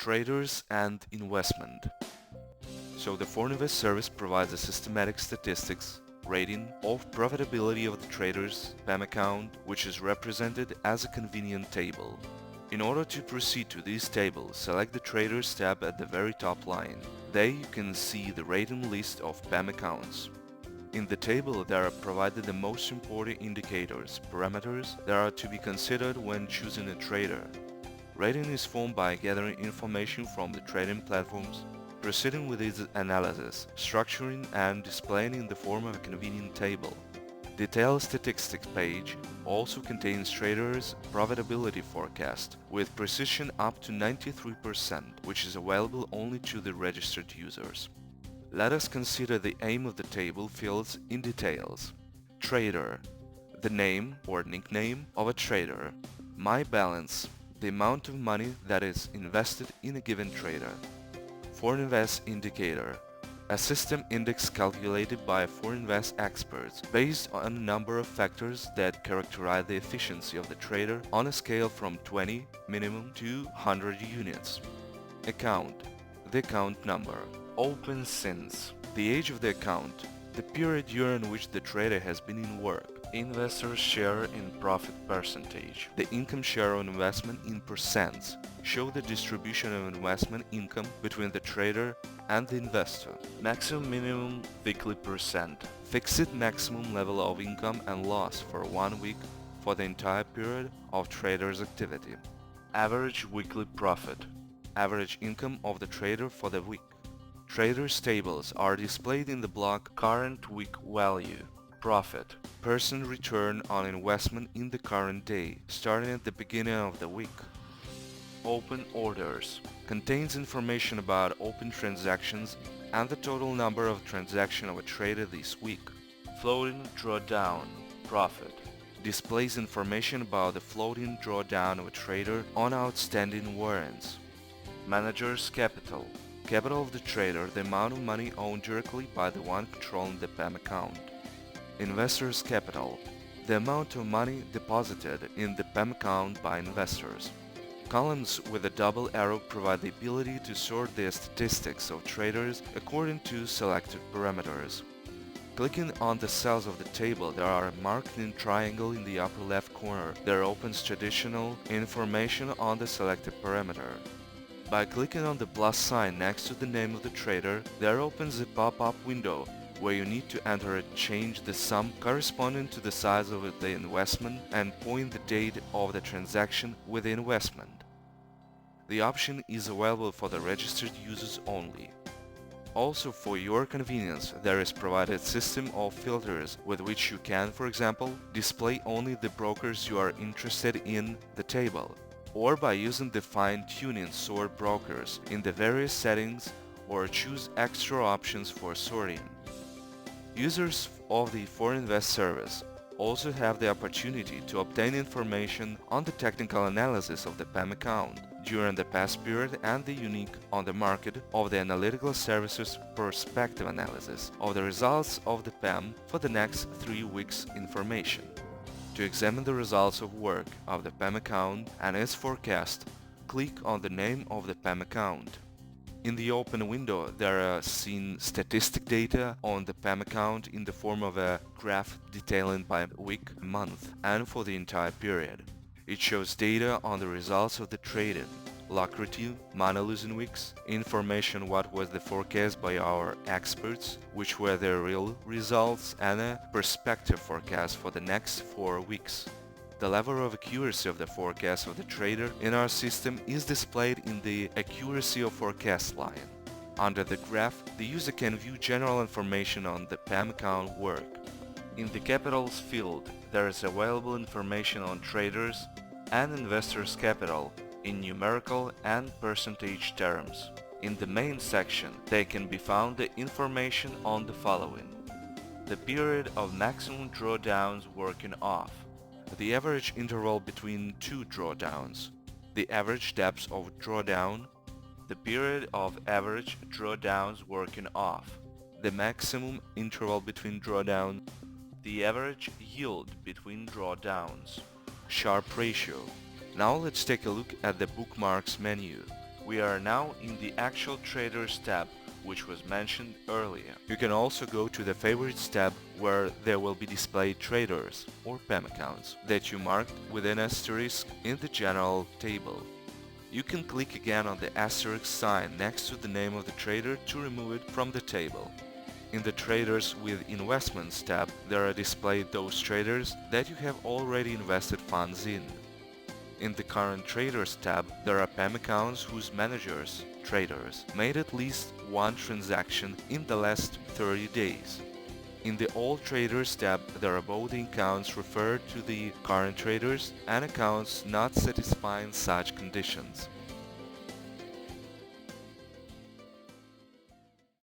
Traders and investment. So the 4invest service provides a systematic statistics rating of profitability of the trader's PAM account, which is represented as a convenient table. In order to proceed to this table, select the Traders tab at the very top line. There you can see the rating list of PAM accounts. In the table, there are provided the most important indicators, parameters that are to be considered when choosing a trader. Rating is formed by gathering information from the trading platforms, proceeding with its analysis, structuring and displaying in the form of a convenient table. Detailed statistics page also contains traders' profitability forecast with precision up to 93%, which is available only to the registered users. Let us consider the aim of the table fields in details. Trader, the name or nickname of a trader. My balance, the amount of money that is invested in a given trader. 4invest indicator, a system index calculated by 4invest experts based on a number of factors that characterize the efficiency of the trader on a scale from 20 minimum to 100 units. Account, the account number. Open since, the age of the account, the period during which the trader has been in work, investor's share in profit percentage, the income share on investment in percents, show the distribution of investment income between the trader and the investor, maximum minimum weekly percent, fixed maximum level of income and loss for 1 week for the entire period of trader's activity, average weekly profit, average income of the trader for the week. Traders' tables are displayed in the block Current Week Value, Profit, Percent Return on Investment in the current day, starting at the beginning of the week. Open Orders contains information about open transactions and the total number of transactions of a trader this week. Floating Drawdown, Profit, displays information about the floating drawdown of a trader on outstanding warrants. Manager's Capital, capital of the trader, the amount of money owned directly by the one controlling the PAM account. Investor's capital, the amount of money deposited in the PAM account by investors. Columns with a double arrow provide the ability to sort the statistics of traders according to selected parameters. Clicking on the cells of the table, there are marked in triangle in the upper left corner. There opens traditional information on the selected parameter. By clicking on the plus sign next to the name of the trader, there opens a pop-up window where you need to enter and change the sum corresponding to the size of the investment and point the date of the transaction with the investment. The option is available for the registered users only. Also, for your convenience, there is provided system of filters with which you can, for example, display only the brokers you are interested in the table, or by using the fine-tuning sort brokers in the various settings or choose extra options for sorting. Users of the 4invest service also have the opportunity to obtain information on the technical analysis of the PAM account during the past period and the unique on the market of the analytical services perspective analysis of the results of the PAM for the next 3 weeks information. To examine the results of work of the PAM account and its forecast, click on the name of the PAM account. In the open window, there are seen statistic data on the PAM account in the form of a graph detailing by week, month, and for the entire period. It shows data on the results of the trading, lucrative, money-losing weeks, information what was the forecast by our experts, which were their real results, and a perspective forecast for the next 4 weeks. The level of accuracy of the forecast of the trader in our system is displayed in the Accuracy of Forecast line. Under the graph, the user can view general information on the PAM account work. In the Capitals field, there is available information on traders and investors' capital in numerical and percentage terms. In the main section, they can be found the information on the following: the period of maximum drawdowns working off, the average interval between 2 drawdowns, the average depth of drawdown, the period of average drawdowns working off, the maximum interval between drawdowns, the average yield between drawdowns, Sharpe ratio. Now let's take a look at the bookmarks menu, We are now in the actual traders tab, which was mentioned earlier. You can also go to the favorites tab where there will be displayed traders or PEM accounts that you marked with an asterisk in the general table. You can click again on the asterisk sign next to the name of the trader to remove it from the table. In the Traders with Investments tab, there are displayed those traders that you have already invested funds in. In the Current Traders tab, there are PEM accounts whose managers, traders, made at least one transaction in the last 30 days. In the All Traders tab, there are both the accounts referred to the current traders and accounts not satisfying such conditions.